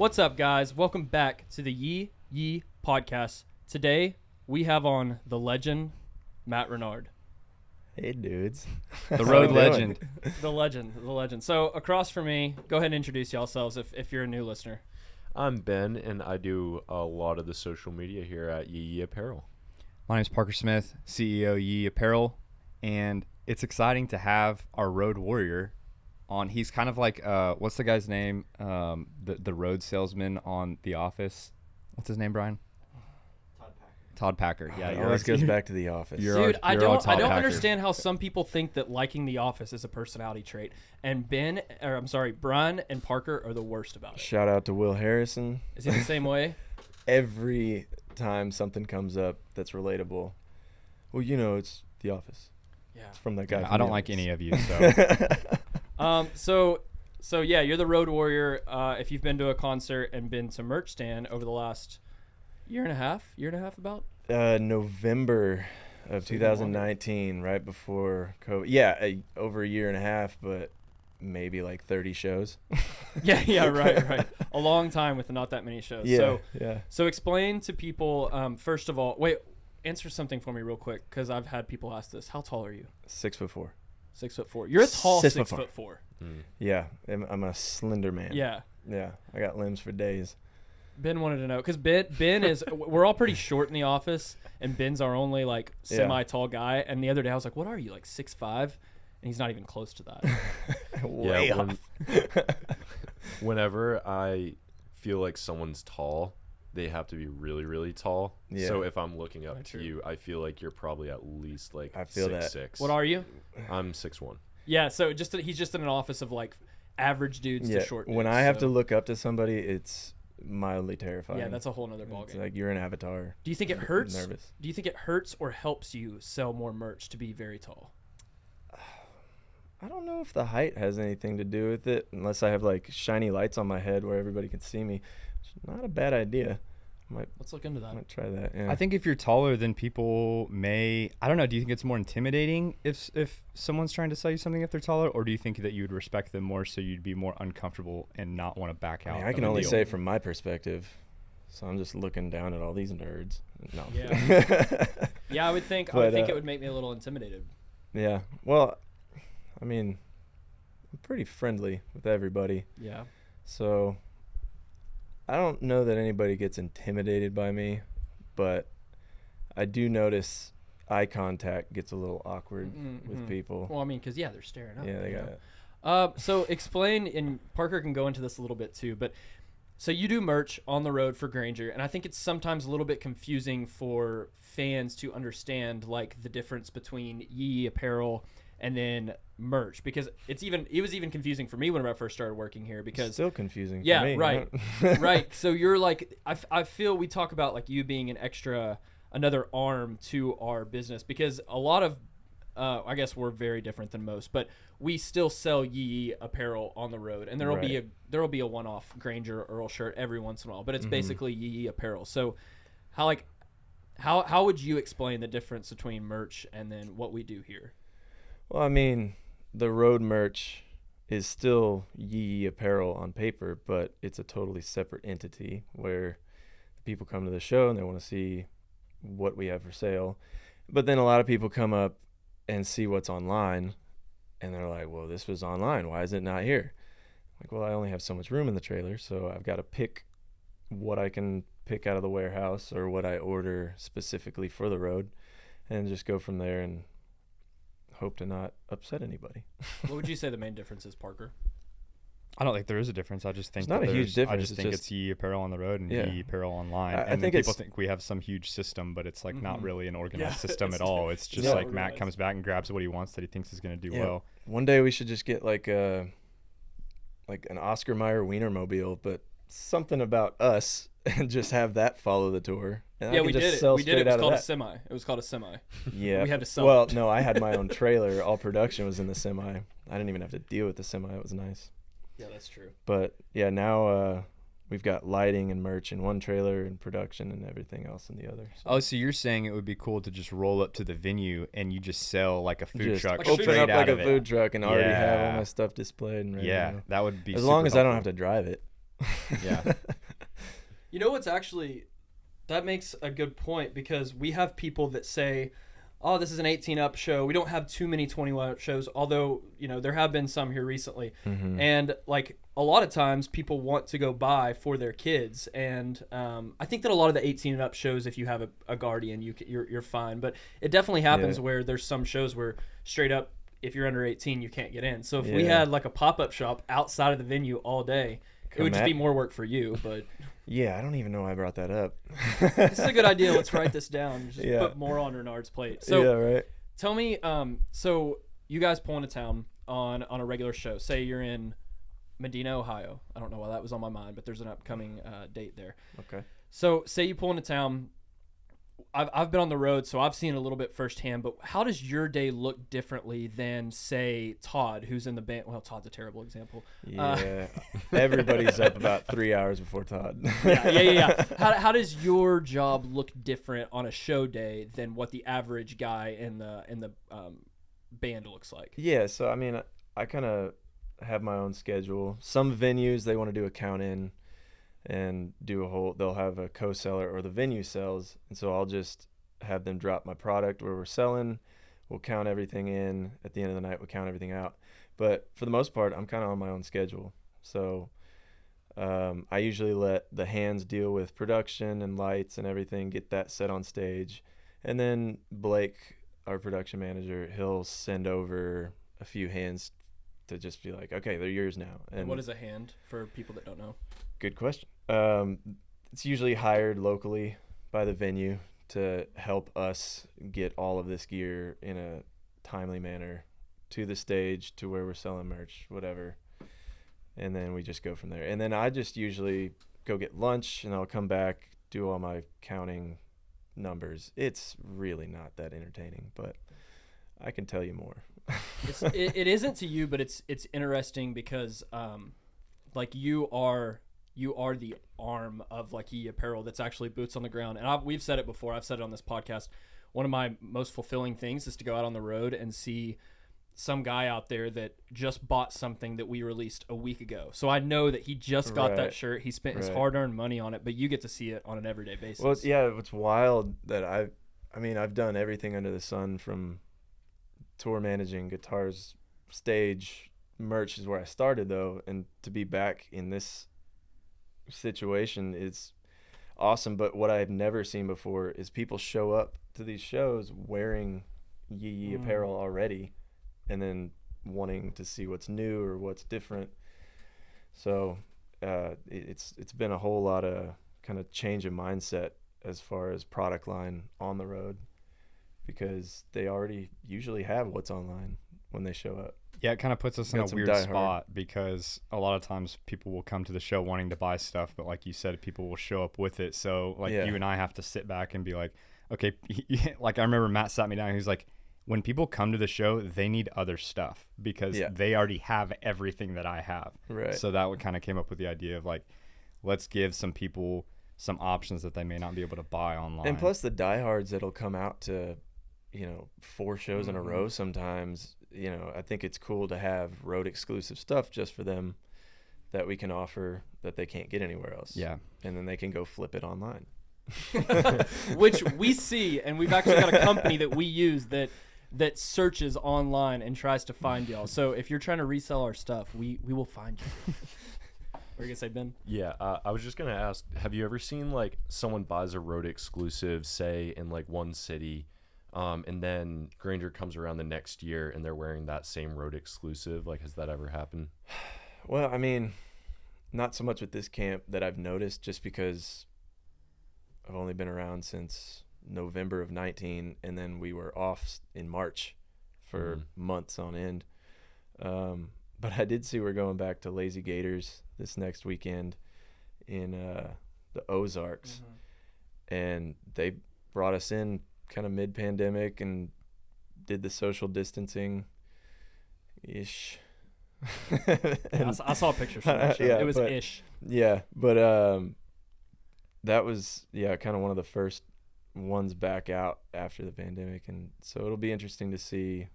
What's up, guys? Welcome back to the Yee podcast. Today, we have on the legend, Matt Renard. Hey, dudes. The road legend. The legend. So, across from me, go ahead and introduce yourselves if you're a new listener. I'm Ben, and I do a lot of the social media here at Yee Apparel. My name is Parker Smith, CEO Yee Apparel, and it's exciting to have our road warrior on. He's kind of like, what's the guy's name? The road salesman on The Office. What's his name, Brian? Todd Packer. Yeah, It always goes back to The Office. Dude, I don't understand how some people think that liking The Office is a personality trait, and Brian and Parker are the worst about it. Shout out to Will Harrison. Is he the same way? Every time something comes up that's relatable, well, you know, it's The Office. Yeah. It's from that guy. I don't like any of you, so. So yeah, you're the road warrior. If you've been to a concert and been to merch stand over the last year and a half about? November of 2019, right before COVID. Yeah, over a year and a half, but maybe like 30 shows. Yeah, right. A long time with not that many shows. Yeah. So explain to people, first of all, wait, answer something for me real quick, because I've had people ask this. How tall are you? 6'4". 6'4". You're a tall 6'4". Yeah, I'm a slender man. Yeah. I got limbs for days. Ben wanted to know, because Ben is, we're all pretty short in the office, and Ben's our only like semi-tall guy. And the other day I was like, what are you, like 6'5"? And he's not even close to that. Way off. Whenever I feel like someone's tall, they have to be really, really tall. Yeah. So if I'm looking up to you, I feel like you're probably at least like I feel 6'6". that. What are you? I'm 6'1". Yeah, so he's just in an office of like average dudes to short dudes. When I have to look up to somebody, it's mildly terrifying. Yeah, that's a whole nother It's ballgame. like you're an avatar. Do you think it hurts? Nervous. Do you think it hurts or helps you sell more merch to be very tall? I don't know if the height has anything to do with it, unless I have like shiny lights on my head where everybody can see me. It's not a bad idea. Let's look into that. I might try that. Yeah. I think if you're taller, then people may, I don't know, do you think it's more intimidating if someone's trying to sell you something if they're taller, or do you think that you would respect them more so you'd be more uncomfortable and not want to back out? I can only say from my perspective, so I'm just looking down at all these nerds. No. Yeah. Yeah, I would think it would make me a little intimidated. Yeah. Well, I mean, I'm pretty friendly with everybody. Yeah. So I don't know that anybody gets intimidated by me, but I do notice eye contact gets a little awkward with people. Well, I mean, because, they're staring up. Yeah, they got it. So explain, and Parker can go into this a little bit too, but so you do merch on the road for Granger, and I think it's sometimes a little bit confusing for fans to understand, like, the difference between Yee Apparel and then merch, because it was even confusing for me whenever I first started working here, because still confusing for me. Right. Right. So you're like, I feel we talk about like you being another arm to our business, because a lot of I guess we're very different than most, but we still sell Yee Apparel on the road, and there will be a one-off Granger or Earl shirt every once in a while, but it's basically Yee Apparel. So how would you explain the difference between merch and then what we do here? Well, I mean, the road merch is still Yee Apparel on paper, but it's a totally separate entity where people come to the show and they want to see what we have for sale. But then a lot of people come up and see what's online, and they're like, well, this was online. Why is it not here? Like, well, I only have so much room in the trailer, so I've got to pick what I can pick out of the warehouse or what I order specifically for the road, and just go from there and hope to not upset anybody. What would you say the main difference is, Parker? I don't think there is a difference. I just think it's not a huge difference. I just think it's Yee Apparel on the road and Yee Apparel online. I think people think we have some huge system, but it's like not really an organized system at all. It's just like Matt comes back and grabs what he wants that he thinks is going to do well. One day we should just get like an Oscar Mayer Wienermobile, but something about us, and just have that follow the tour. And we did it. It was called a semi. It was called a semi. Yeah. We had to sell Well, it. no, I had my own trailer. All production was in the semi. I didn't even have to deal with the semi. It was nice. Yeah, that's true. But yeah, now we've got lighting and merch in one trailer and production and everything else in the other. So. Oh, so you're saying it would be cool to just roll up to the venue and you just sell like a food truck, like open up like a food it. truck and already have all my stuff displayed and ready. Yeah, to go. that would be as long as helpful. I don't have to drive it. Yeah. You know what's actually, that makes a good point, because we have people that say, oh, this is an 18 up show. We don't have too many 21 up shows, although, there have been some here recently. Mm-hmm. And like a lot of times people want to go buy for their kids. And I think that a lot of the 18 and up shows, if you have a guardian, you're fine. But it definitely happens where there's some shows where straight up, if you're under 18, you can't get in. So if we had like a pop-up shop outside of the venue all day, it would just be more work for you. But yeah, I don't even know why I brought that up. this is a good idea. Let's write this down. Just put more on Renard's plate. So yeah, right. tell me, so you guys pull into town on a regular show. Say you're in Medina, Ohio. I don't know why that was on my mind, but there's an upcoming date there. Okay. So say you pull into town. I've been on the road, so I've seen it a little bit firsthand, but how does your day look differently than, say, Todd, who's in the band? Well, Todd's a terrible example. Yeah. Everybody's up about 3 hours before Todd. Yeah. How does your job look different on a show day than what the average guy in the band looks like? Yeah, so, I mean, I kind of have my own schedule. Some venues, they want to do a count-in and they'll have a co-seller, or the venue sells, and so I'll just have them drop my product where we're selling. We'll count everything in. At the end of the night, we'll count everything out. But for the most part, I'm kind of on my own schedule. So I usually let the hands deal with production and lights and everything, get that set on stage. And then Blake, our production manager, he'll send over a few hands to just be like, okay, they're yours now. And what is a hand for people that don't know? Good question. It's usually hired locally by the venue to help us get all of this gear in a timely manner to the stage, to where we're selling merch, whatever. And then we just go from there. And then I just usually go get lunch, and I'll come back, do all my counting numbers. It's really not that entertaining, but I can tell you more. It isn't to you, but it's interesting because like you are the arm of like Yee Apparel that's actually boots on the ground. And we've said it before. I've said it on this podcast. One of my most fulfilling things is to go out on the road and see some guy out there that just bought something that we released a week ago. So I know that he just got that shirt. He spent his hard-earned money on it, but you get to see it on an everyday basis. Well, yeah, it's wild that I've done everything under the sun, from tour managing, guitars, stage, merch is where I started though, and to be back in this situation is awesome. But what I've never seen before is people show up to these shows wearing Yee apparel already, and then wanting to see what's new or what's different. So it's been a whole lot of kind of change of mindset as far as product line on the road, because they already usually have what's online when they show up. Yeah, it kind of puts us in a weird spot, because a lot of times people will come to the show wanting to buy stuff, but like you said, people will show up with it. So like you and I have to sit back and be like, okay, like I remember Matt sat me down. He was like, when people come to the show, they need other stuff, because they already have everything that I have. Right. So that kind of came up with the idea of like, let's give some people some options that they may not be able to buy online. And plus the diehards that'll come out to, 4 shows in a row sometimes, I think it's cool to have road exclusive stuff just for them that we can offer that they can't get anywhere else. Yeah. And then they can go flip it online. Which we see, and we've actually got a company that we use that searches online and tries to find y'all. So if you're trying to resell our stuff, we will find you. What are you gonna say, Ben? Yeah, I was just gonna ask, have you ever seen like someone buys a road exclusive, say in like one city, and then Granger comes around the next year and they're wearing that same road exclusive? Like, has that ever happened? Well, I mean, not so much with this camp that I've noticed, just because I've only been around since November of 19, and then we were off in March for months on end. But I did see we're going back to Lazy Gators this next weekend in the Ozarks, and they brought us in kind of mid-pandemic and did the social distancing ish. I saw pictures from that show. It was ish. Yeah, but that was kind of one of the first ones back out after the pandemic, and so it'll be interesting to see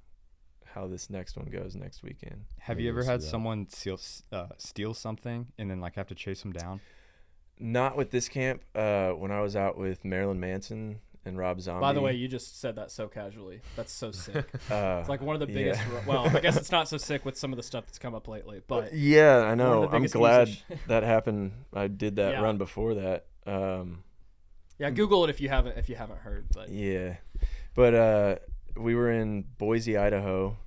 how this next one goes next weekend. Have Yeah, you ever you'll see had that. someone steal something and then like have to chase them down? Not with this camp. When I was out with Marilyn Manson and Rob Zombie. By the way, you just said that so casually. That's so sick. It's like one of the yeah. biggest. Well, I guess it's not so sick with some of the stuff that's come up lately, but yeah, I one know. of the I'm biggest glad musicians. that happened. I did that Yeah. run before that. yeah, Google it if you haven't heard. But Yeah, but we were in Boise, Idaho,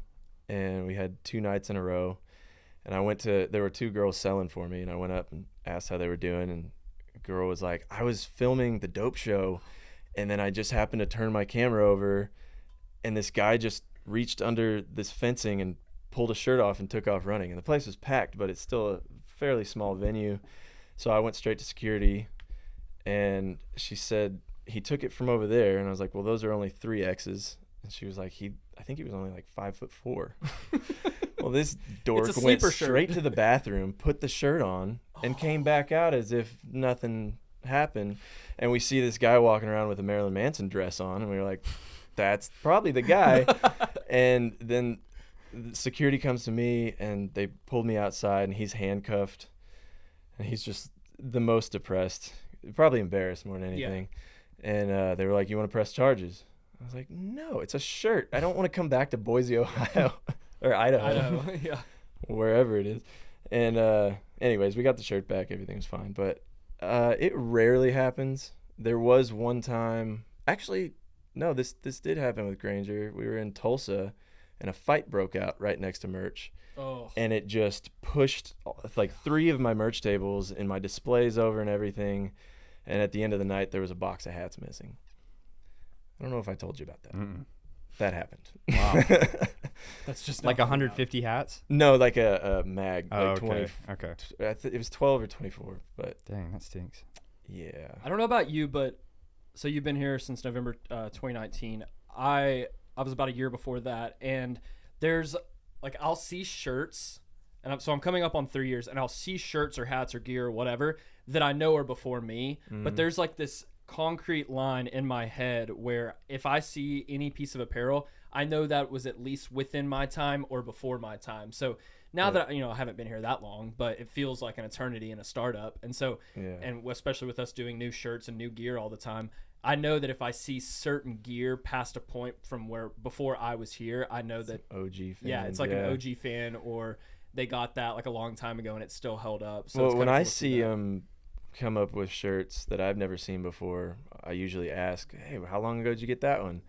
and we had 2 nights in a row. And I went to, there were 2 girls selling for me, and I went up and asked how they were doing. And a girl was like, I was filming the dope show, and then I just happened to turn my camera over, and this guy just reached under this fencing and pulled a shirt off and took off running. And the place was packed, but it's still a fairly small venue. So I went straight to security, and she said, he took it from over there. And I was like, well, those are only 3 X's. And she was like, I think he was only like 5'4". Well, this dork went sleeper shirt. straight to the bathroom, put the shirt on, and came back out as if nothing happened. And we see this guy walking around with a Marilyn Manson dress on, and we were like, that's probably the guy. And then the security comes to me, and they pulled me outside, and he's handcuffed, and he's just the most depressed, probably embarrassed more than anything. And they were like, you want to press charges? I was like, no, it's a shirt. I don't want to come back to Boise, Ohio, or Idaho, yeah. wherever it is. And anyways, we got the shirt back. Everything was fine. But it rarely happens. There was one time, actually, no, this did happen with Granger. We were in Tulsa, and a fight broke out right next to merch. Oh. And it just pushed like 3 of my merch tables and my displays over and everything. And at the end of the night, there was a box of hats missing. I don't know if I told you about that. Mm-mm. That happened. Wow. That's just Like not 150 hats? No, like a mag. Oh, Like 20. okay. It was 12 or 24, but Dang, that stinks. yeah. I don't know about you, but so you've been here since November 2019. I was about a year before that, and there's like I'll see shirts, and I'm coming up on 3 years, and I'll see shirts or hats or gear or whatever that I know are before me, but there's like this concrete line in my head where if I see any piece of apparel, I know that was at least within my time or before my time. So now that I haven't been here that long, but it feels like an eternity in a startup. And so, Yeah. and especially with us doing new shirts and new gear all the time, I know that if I see certain gear past a point from where before I was here, I know that OG fan. yeah, it's like an OG fan, or they got that like a long time ago and it's still held up. So Well, it's when kinda I cool to see that. come up with shirts that I've never seen before, I usually ask, hey, how long ago did you get that one?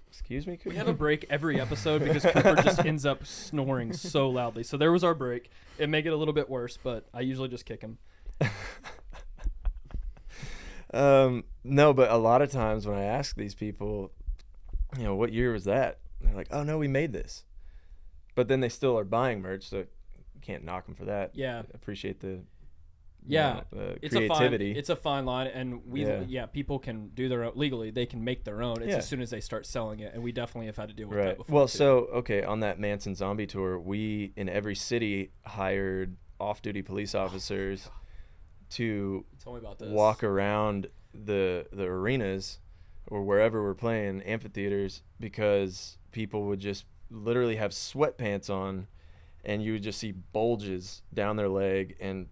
Excuse me, We have a break every episode because Cooper just ends up snoring so loudly. So there was our break. It may get a little bit worse, but I usually just kick him. No, but a lot of times when I ask these people, what year was that? They're like, oh no, we made this. But then they still are buying merch, so you can't knock them for that. Yeah. Appreciate the Yeah, it's creativity. a fine line, and people can do their own legally. They can make their own. It's as soon as they start selling it, and we definitely have had to deal with that before. Well, too. so okay, on that Manson zombie tour, we in every city hired off-duty police officers to Tell me about this. walk around the arenas or wherever we're playing, amphitheaters, because people would just literally have sweatpants on, and you would just see bulges down their leg, and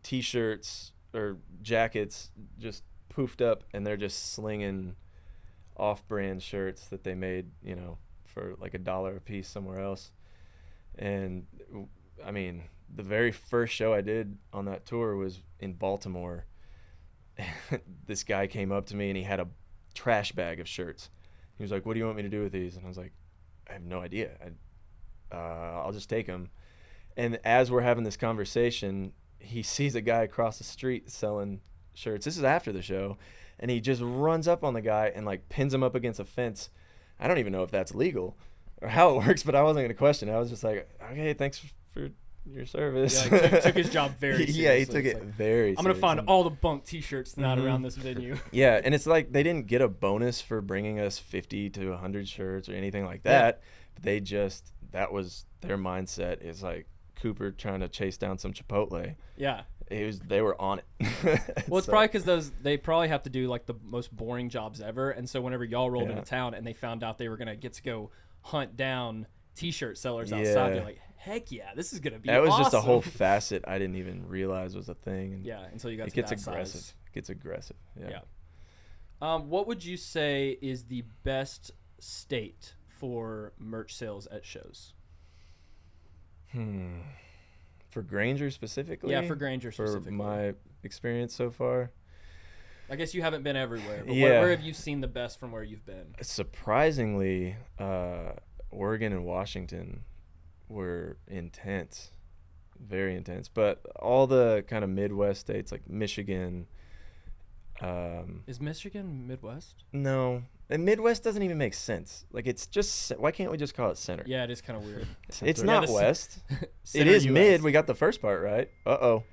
T-shirts or jackets just poofed up, and they're just slinging off-brand shirts that they made, for like $1 a piece somewhere else. And I mean, the very first show I did on that tour was in Baltimore. This guy came up to me, and he had a trash bag of shirts. He was like, what do you want me to do with these? And I was like, I have no idea. I'll just take them. And as we're having this conversation, he sees a guy across the street selling shirts. This is after the show. And he just runs up on the guy and like pins him up against a fence. I don't even know if that's legal or how it works, but I wasn't going to question it. I was just like, okay, thanks for your service. Yeah, he took his job very seriously. Yeah, he took It's it like, very I'm going to find seriously. all the bunk T-shirts not around this venue. Yeah, and it's like they didn't get a bonus for bringing us 50 to 100 shirts or anything like that. They just, that was their mindset, is like Cooper trying to chase down some Chipotle. Yeah. They were on it. Well, it's So- probably because they probably have to do like the most boring jobs ever, and so whenever y'all rolled into town and they found out they were gonna get to go hunt down T-shirt sellers Yeah. outside. They're like, heck yeah, this is gonna be. That was just a awesome. whole facet I didn't even realize was a thing. And Yeah, until you got it to gets that aggressive. size. It gets aggressive. Yeah. Yeah. What would you say is the best state for merch sales at shows? For Granger specifically? Yeah, for Granger For specifically. my experience so far, I guess you haven't been everywhere, but Yeah. where have you seen the best from where you've been? surprisingly, Oregon and Washington were intense, very intense. But all the kind of Midwest states like Michigan, Is Michigan Midwest? no, and Midwest doesn't even make sense. Like it's just why can't we just call it center? Yeah, it is kind of weird. It's Yeah, not the West. It Center is US. mid. We got the first part right. Uh-oh.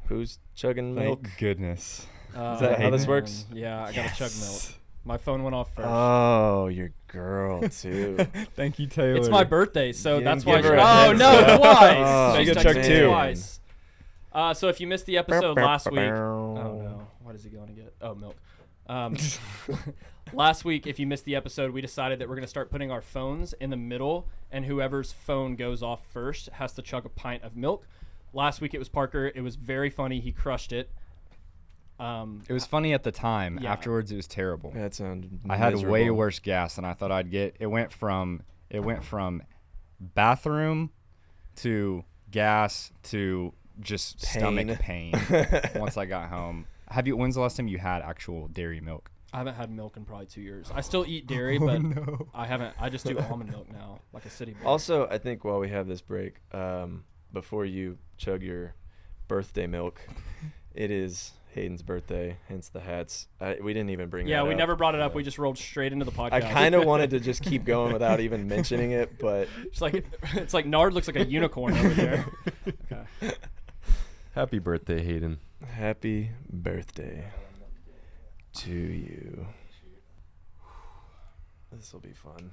Who's chugging milk? Thank goodness. Is that how this man. works? Yeah, I got to chug milk. My phone went off first. Oh, your girl too. Thank you, Taylor. It's my birthday, so You that's didn't why. give her a Oh heads no, up. twice. Oh, She She's got chug texted too. twice. So if you missed the episode last week, oh no, what is he going to get? Oh, milk. Last week, if you missed the episode, we decided that we're going to start putting our phones in the middle, and whoever's phone goes off first has to chug a pint of milk. Last week it was Parker. It was very funny. He crushed it. It was funny at the time. Yeah. Afterwards, it was terrible. That sounded I had way miserable. worse gas than I thought I'd get. It went from bathroom to gas to just stomach pain once I got home. When's the last time you had actual dairy milk? I haven't had milk in probably 2 years. I still eat dairy, but I haven't. I just do almond milk now, like a city boy. Also, I think while we have this break, before you chug your birthday milk, it is Hayden's birthday, hence the hats. We didn't even bring Yeah, that we up. never brought it up. We just rolled straight into the podcast. I kind of wanted to just keep going without even mentioning it, but it's like Nard looks like a unicorn over there. Okay. Happy birthday, Hayden. happy birthday to you. This will be fun.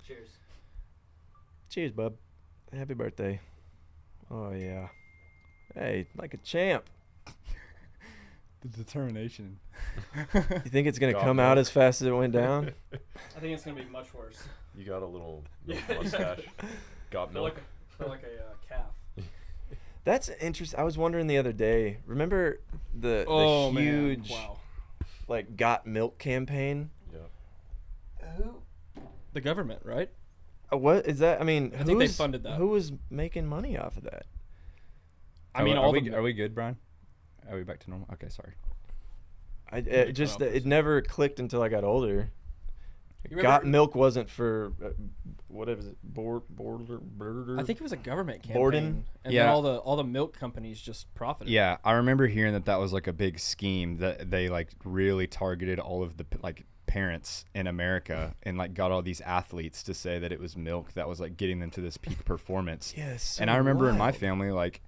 Cheers. Cheers, bub. Happy birthday. Oh, yeah. Hey, like a champ. The determination. You think it's going to God, come no. out as fast as it went down? I think it's gonna be much worse. You got a little milk Yeah, mustache. Got For milk. like a calf. That's interesting. I was wondering the other day. Remember the Man. huge Wow. like got milk campaign? Yeah. The government, right? What is that? I mean, I think they who's- funded that. Who was making money off of that? I mean, all the are we good, Brian? Are we back to normal? Okay, sorry. It just off for a it never clicked until I got older. You Got remember- milk wasn't for what is it? Border. I think it was a government campaign. Borden? And Yeah. then all the milk companies just profited. Yeah, I remember hearing that was like a big scheme that they like really targeted all of the like parents in America and like got all these athletes to say that it was milk that was like getting them to this peak performance. Yes. And I remember in my family like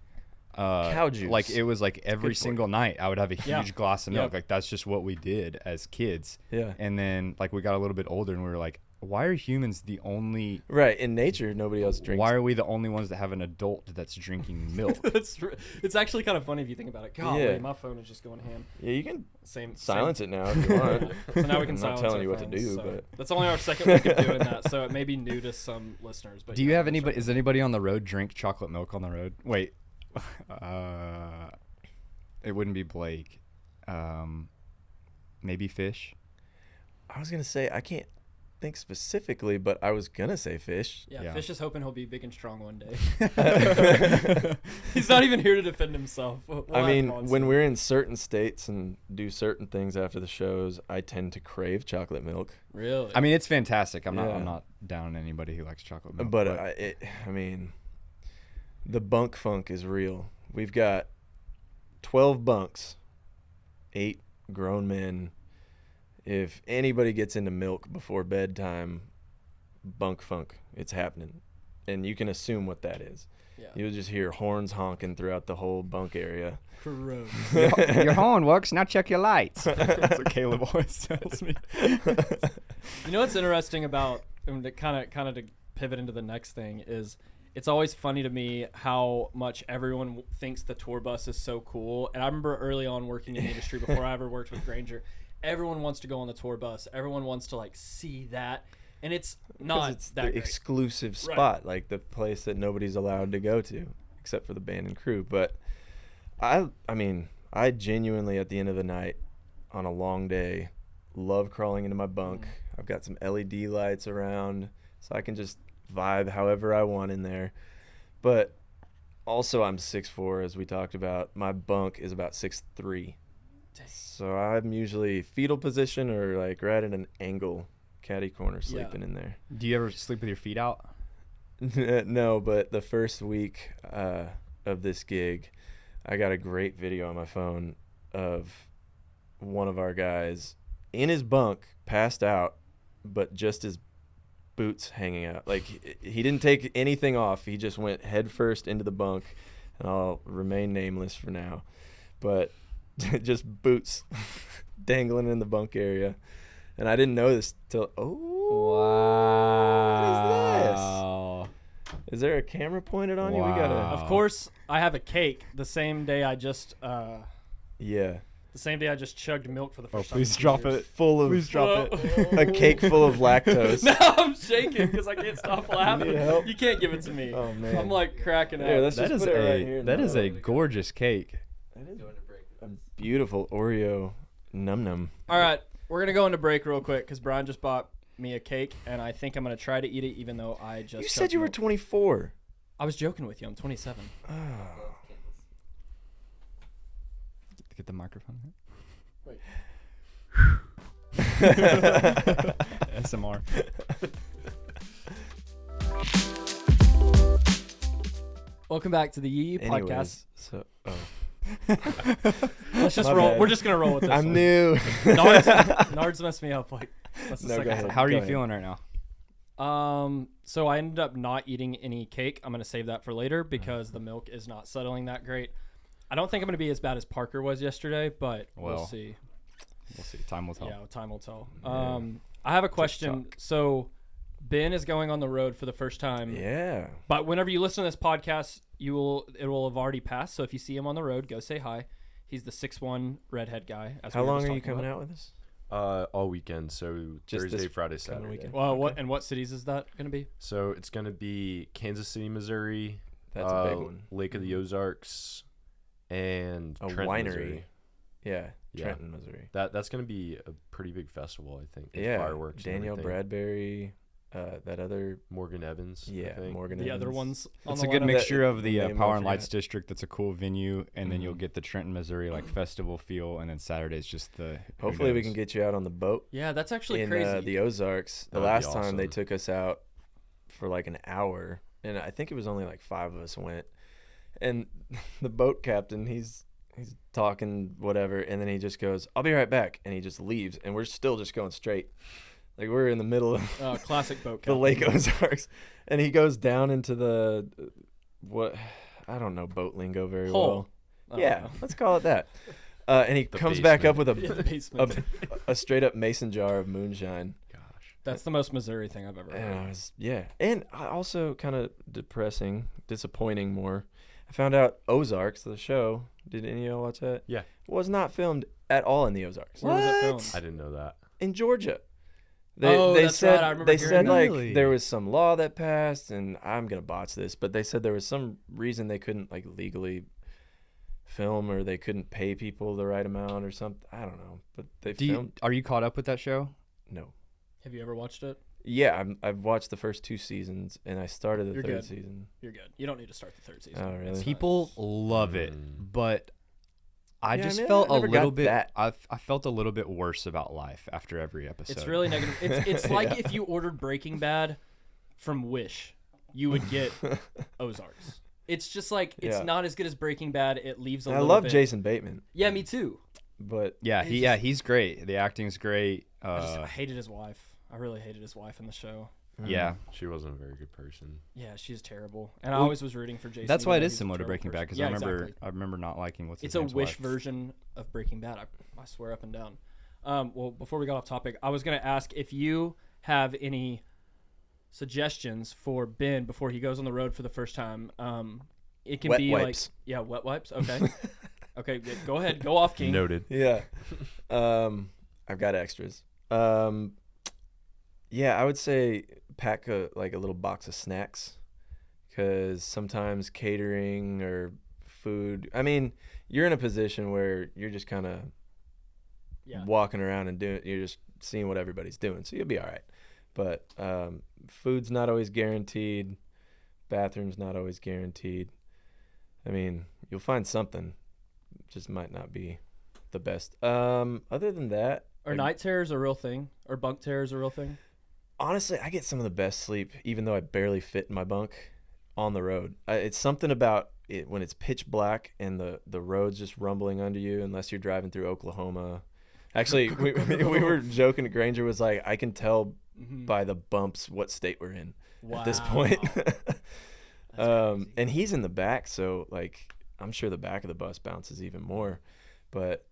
Cow juice. like it was like every good for single night I would have a huge Yeah. glass of milk. Yep. Like that's just what we did as kids. Yeah. And then like we got a little bit older and we were like, why are humans the only Right. In nature, nobody else drinks. why are we the only ones that have an adult that's drinking milk? It's actually kind of funny if you think about it. Golly, Yeah. my phone is just going ham. Yeah, you can Same. silence it now if you want. So now we can I'm silence not telling our you what to phones, do, so but that's only our second week of doing that, so it may be new to some listeners. But Do you yeah, have I'm anybody? sure. Is anybody on the road drink chocolate milk on the road? Wait, it wouldn't be Blake. Maybe Fish. I was gonna say I can't think specifically, but I was gonna say Fish. Yeah, Yeah. Fish is hoping he'll be big and strong one day. He's not even here to defend himself. We'll I have mean, him on when soon. we're in certain states and do certain things after the shows, I tend to crave chocolate milk. Really, I mean, it's fantastic. I'm Yeah. not down on anybody who likes chocolate milk. But I mean, the bunk funk is real. We've got 12 bunks, 8 grown men. If anybody gets into milk before bedtime, bunk funk, it's happening. And you can assume what that is. yeah. You'll just hear horns honking throughout the whole bunk area. Gross. your horn works. Now check your lights. That's what Caleb always tells me. You know what's interesting about to kind of to pivot into the next thing is it's always funny to me how much everyone thinks the tour bus is so cool. And I remember early on working in the industry before I ever worked with Granger, everyone wants to go on the tour bus. Everyone wants to like see that, and it's 'Cause not it's that the great. exclusive Right. spot, like the place that nobody's allowed to go to except for the band and crew. But I mean, I genuinely at the end of the night on a long day love crawling into my bunk. I've got some LED lights around so I can just vibe however I want in there. But also I'm 6'4", as we talked about. My bunk is about 6'3". So I'm usually fetal position or like right at an angle, catty corner sleeping in there. Do you ever sleep with your feet out? No, but the first week of this gig, I got a great video on my phone of one of our guys in his bunk, passed out, but just his boots hanging out. Like he didn't take anything off. He just went head first into the bunk, and I'll remain nameless for now. But just boots dangling in the bunk area. And I didn't know this till Wow. What is this? Is there a camera pointed on you? We gotta. Wow. Of course, I have a cake the same day I just Yeah. chugged milk for the first time. Please in drop years. it. Full of Please drop it. a cake full of lactose. No, I'm shaking because I can't stop laughing. need help? You can't give it to me. Oh, man. I'm like cracking up. Here, let's That just is put it right a here. that is a gorgeous cake. That is a beautiful Oreo num num. All right, we're gonna go into break real quick because Brian just bought me a cake, and I think I'm gonna try to eat it, even though I just. You chugged said you were milk. 24. I was joking with you. I'm 27. Get the microphone. Wait. SMR. Welcome back to the Yee podcast. Anyways, so Let's just My roll. bad. We're just gonna roll with this. I'm one. new. Nard's messed me up. Like, that's the No, go second ahead. time. How are Go you ahead. feeling right now? So I ended up not eating any cake. I'm gonna save that for later because the milk is not settling that great. I don't think I'm gonna be as bad as Parker was yesterday, but we'll Well, see. We'll see. Time will tell. Yeah, time will tell. Yeah. I have a question. TikTok. So Ben is going on the road for the first time. Yeah. But whenever you listen to this podcast, it will have already passed. So if you see him on the road, go say hi. He's the 6'1" redhead guy. As How we were long just are you talking coming about. out with us? All weekend, so Just Thursday, this Friday, coming Saturday. weekend? Well, Okay. what cities is that going to be? So it's gonna be Kansas City, Missouri. That's a big one. Lake of the Ozarks, and A Trenton, winery. Missouri. Yeah. Yeah. Trenton, Missouri. That's gonna be a pretty big festival, I think. with Yeah. fireworks. and Daniel everything. Bradbury. That other. Morgan Evans. I Yeah. think. Morgan. The other Evans. ones. On It's the a good lineup? mixture of the name Power I and Lights forgot. District. That's a cool venue, and then you'll Mhm. get the Trenton, Missouri like festival feel, and then Saturday's just the. who Hopefully we knows. can get you out on the boat Yeah, that's actually in crazy. the Ozarks. The That would be last time they awesome. took us out for like an hour, and I think it was only like 5 of us went. And the boat captain, he's talking whatever, and then he just goes, "I'll be right back," and he just leaves, and we're still just going straight. Like we're in the middle of Classic boat. the captain. Lake Ozarks, and he goes down into the what I don't know boat lingo very Hole. well. Yeah, let's call it that. And he The comes back up basement. with Yeah, the a, basement. a straight up mason jar of moonshine. Gosh. That's the most Missouri thing I've ever And heard. I was, and I also kind of disappointing more. I found out Ozarks, the show. Did any of y'all watch that? Yeah. Was not filmed at all in the Ozarks. Where was it filmed? I didn't know that. In Georgia. Oh, They that's said right. I remember they hearing said that. like Really? there was some law that passed, and I'm gonna botch this, but they said there was some reason they couldn't like legally film, or they couldn't pay people the right amount or something. I don't know, but they filmed. Are you caught up with that show? No. Have you ever watched it? Yeah, I've watched the first 2 seasons, and I started the You're third good. season. You're good. You don't need to start the third season. Oh, really? It's fine. People love it, Mm. but I Yeah, just I felt a never got little bit. that. I felt a little bit worse about life after every episode. It's really negative. It's like if you ordered Breaking Bad from Wish, you would get Ozarks. It's just like it's Yeah. not as good as Breaking Bad. It leaves a I little love bit. Jason Bateman, Yeah, me too. but Yeah, It's just- he's great. The acting's great. I hated his wife. I really hated his wife in the show. Yeah, She wasn't a very good person. Yeah, she's terrible. And I Well, always was rooting for Jason. that's why even it though is he's a similar to terrible Breaking Bad person. because Yeah, I exactly. remember not liking what's his It's a name's Wish wife. version of Breaking Bad. I swear up and down. Well, before we got off topic, I was going to ask if you have any suggestions for Ben before he goes on the road for the first time. It can Wet be wipes. like wet wipes. Okay, okay, good. Go ahead, go off, King. Noted. yeah. I've got extras. Yeah, I would say pack a little box of snacks, because sometimes catering or food. I mean, you're in a position where you're just kind of walking around and you're just seeing what everybody's doing, so you'll be all right. But food's not always guaranteed. Bathroom's not always guaranteed. I mean, you'll find something. Just might not be the best. Other than that, Are night terrors a real thing? Or bunk terrors a real thing? honestly, I get some of the best sleep, even though I barely fit in my bunk, on the road. It's something about it when it's pitch black and the road's just rumbling under you, unless you're driving through Oklahoma. Actually, we were joking. Granger was like, I can tell by the bumps what state we're in at this point. And he's in the back, so like I'm sure the back of the bus bounces even more. But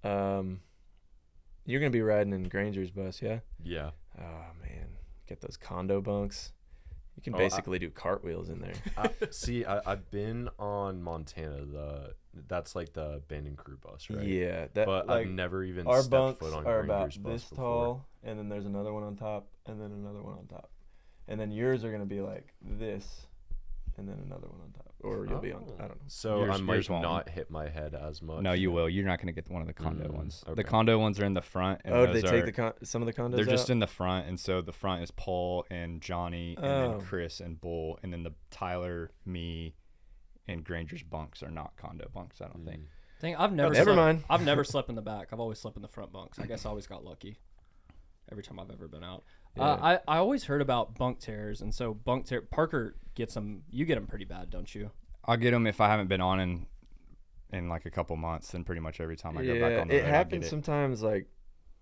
you're gonna be riding in Granger's bus, yeah? Yeah. Oh man, get those condo bunks. You can basically do cartwheels in there. I've been on Montana. That's like the abandoned crew bus, right? Yeah, but like, I've never even our stepped bunks foot on are Granger's about bus this before. tall, and then there's another one on top, and then another one on top, and then yours are gonna be like this, and then another one on top, or you'll be on. I don't know. So Yours- I might yours won't. not hit my head as much. No, you will. You're not going to get one of the condo ones. okay. The condo ones are in the front. And Oh, those did they are, take some of the condos They're just out? in the front, and so the front is Paul and Johnny, and Oh. then Chris and Bull, and then the Tyler, me, and Granger's bunks are not condo bunks. I don't think. I've never never slept, mind. I've never slept in the back. I've always slept in the front bunks. I guess I always got lucky every time I've ever been out. Yeah. I always heard about bunk tears, and so Parker gets them. You get them pretty bad, don't you? I'll get them if I haven't been on in like a couple months, and pretty much every time I go back on the road, it happens sometimes. Like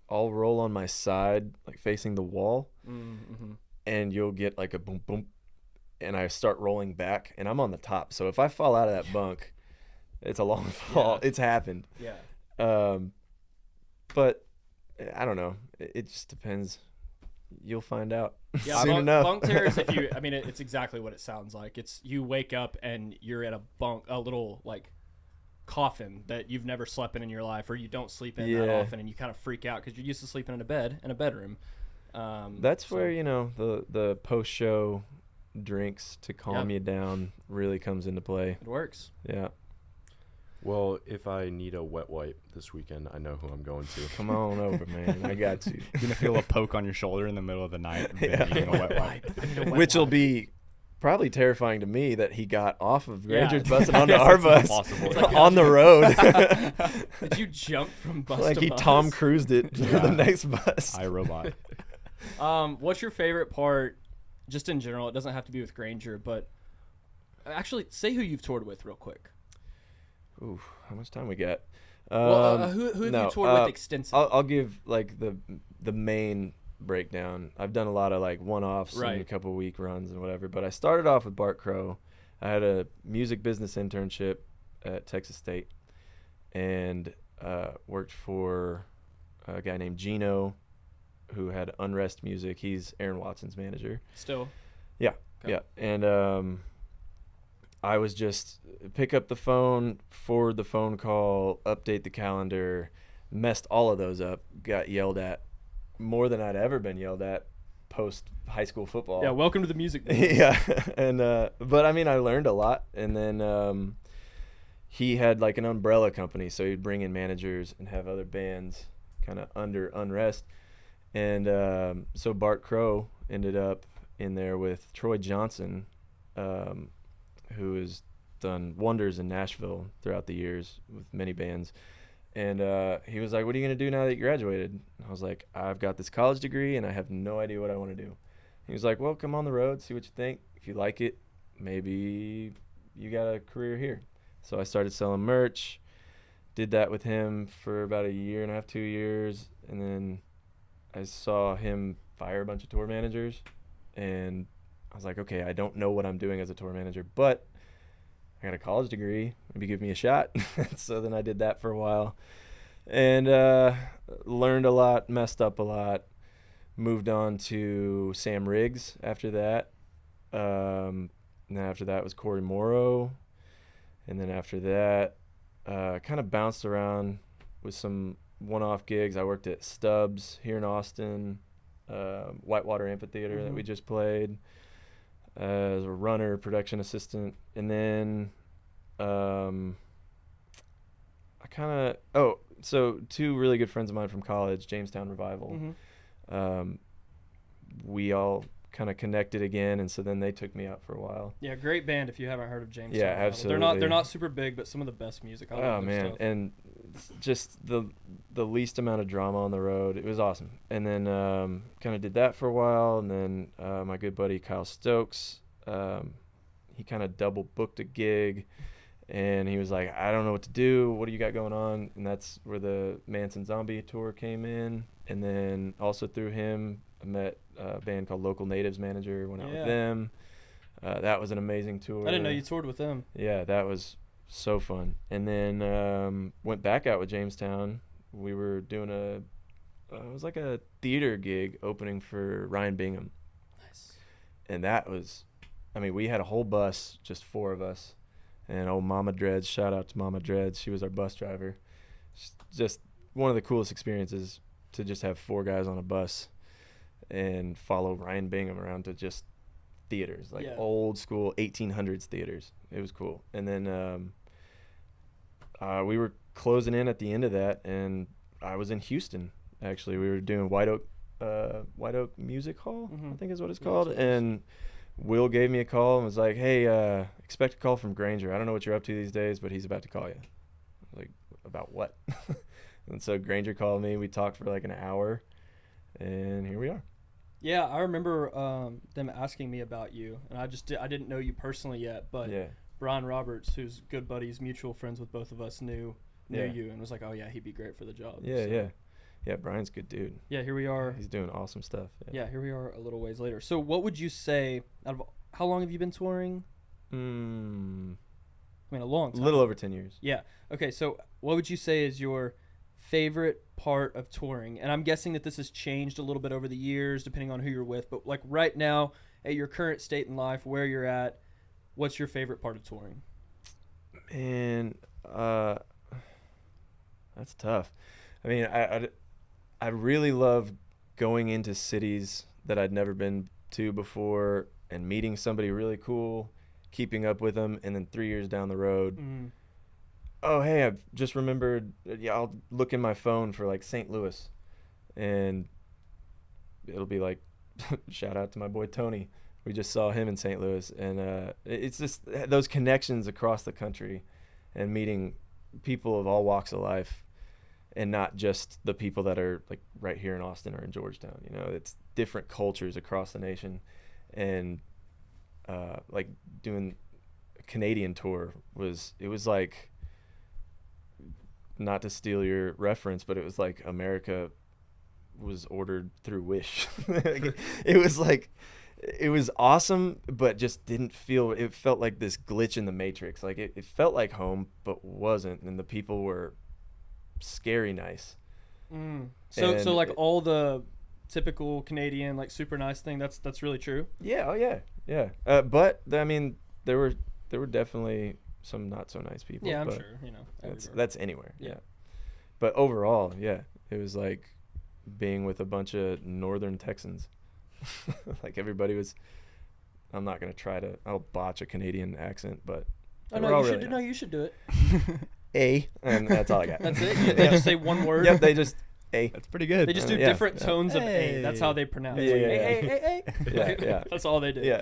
I'll roll on my side, like facing the wall, and you'll get like a boom boom, and I start rolling back, and I'm on the top. So if I fall out of that bunk, it's a long fall. Yeah. It's happened. Yeah. But I don't know. It just depends. You'll find out Yeah, soon enough. bunk tears. It's exactly what it sounds like. It's you wake up and you're in a little like coffin that you've never slept in your life, or you don't sleep in that often, and you kind of freak out because you're used to sleeping in a bedroom. That's where the post show drinks to calm you down really comes into play. It works. Yeah. Well, if I need a wet wipe this weekend, I know who I'm going to. Come on over, man. I got you. You're gonna feel a poke on your shoulder in the middle of the night, and then eating a wet wipe. Which will be probably terrifying to me that he got off of Granger's bus and I onto guess our it's bus impossible. on the road. Did you jump from bus Like to he bus? Tom Cruised it to the next bus. iRobot. What's your favorite part, just in general? It doesn't have to be with Granger, but actually, say who you've toured with real quick. Ooh, how much time we got? Who have you toured with extensively? I'll give like the main breakdown. I've done a lot of like one-offs and a couple week runs and whatever, but I started off with Bart Crow. I had a music business internship at Texas State, and worked for a guy named Gino, who had Unrest Music. He's Aaron Watson's manager. Still. Yeah, Okay. yeah, and I was just pick up the phone, forward the phone call, update the calendar, messed all of those up, got yelled at more than I'd ever been yelled at post high school football. Yeah, welcome to the music business. Yeah, and but I mean I learned a lot, and then he had like an umbrella company, so he'd bring in managers and have other bands kind of under Unrest, and so Bart Crow ended up in there with Troy Johnson, who has done wonders in Nashville throughout the years with many bands. And he was like, what are you going to do now that you graduated? And I was like, I've got this college degree and I have no idea what I want to do. He was like, well, come on the road, see what you think. If you like it, maybe you got a career here. So I started selling merch, did that with him for about a year and a half, 2 years. And then I saw him fire a bunch of tour managers, and I was like, okay, I don't know what I'm doing as a tour manager, but I got a college degree. Maybe give me a shot. So then I did that for a while, and learned a lot, messed up a lot, moved on to Sam Riggs after that. And then after that was Corey Morrow. And then after that, kind of bounced around with some one-off gigs. I worked at Stubbs here in Austin, Whitewater Amphitheater that we just played as a runner, production assistant. And then so two really good friends of mine from college, Jamestown Revival, we all kind of connected again, and so then they took me out for a while. Yeah, great band if you haven't heard of Jamestown. Yeah, Revival. absolutely. They're not super big, but some of the best music. I love Oh their man, stuff. and just the least amount of drama on the road. It was awesome. And then kind of did that for a while, and then my good buddy Kyle Stokes, he kind of double booked a gig, and he was like, I don't know what to do. What do you got going on? And that's where the Manson Zombie tour came in. And then also through him, I met a band called Local Natives Manager, went out with them. That was an amazing tour. I didn't know you toured with them. Yeah, that was so fun. And then went back out with Jamestown. We were doing it was like a theater gig opening for Ryan Bingham. Nice. And that was, we had a whole bus, just 4 of us. And old Mama Dreads, shout out to Mama Dreads. She was our bus driver. Just one of the coolest experiences to just have 4 guys on a bus and follow Ryan Bingham around to just theaters, like old school 1800s theaters. It was cool. And then we were closing in at the end of that, and I was in Houston. Actually, we were doing White Oak Music Hall, I think is what it's called. And Will gave me a call and was like, hey, expect a call from Granger. I don't know what you're up to these days, but he's about to call you. I was like, about what? And so Granger called me. We talked for like an hour, and here we are. Yeah, I remember them asking me about you, and I didn't know you personally yet, but Brian Roberts, who's good buddies, mutual friends with both of us, knew you and was like, oh yeah, he'd be great for the job. Yeah, Brian's a good dude. Yeah, here we are. He's doing awesome stuff. Yeah, here we are a little ways later. So what would you say, how long have you been touring? A long time. A little over 10 years. Yeah. Okay, so what would you say is your favorite part of touring? And I'm guessing that this has changed a little bit over the years depending on who you're with, but like right now at your current state in life, where you're at, what's your favorite part of touring? Man, that's tough. I really love going into cities that I'd never been to before and meeting somebody really cool, keeping up with them, and then 3 years down the road, oh, hey, I've just remembered, I'll look in my phone for like St. Louis, and it'll be like, shout out to my boy Tony. We just saw him in St. Louis, and it's just those connections across the country and meeting people of all walks of life. And not just the people that are like right here in Austin or in Georgetown. It's different cultures across the nation. And like doing a Canadian tour was like, not to steal your reference, but it was like America was ordered through Wish. It was awesome, but just it felt like this glitch in the matrix. Like it felt like home, but wasn't. And the people were scary nice. So like all the typical Canadian like super nice thing, that's really true. But there were definitely some not so nice people. I'm sure that's anywhere. But overall, it was like being with a bunch of northern Texans. Like everybody was, I'm not gonna I'll botch a Canadian accent, but you should do it. And that's all I got. That's it? They just say one word? Yep, they just, A. That's pretty good. They just do different tones of A. That's how they pronounce it. Yeah. That's all they do. Yeah.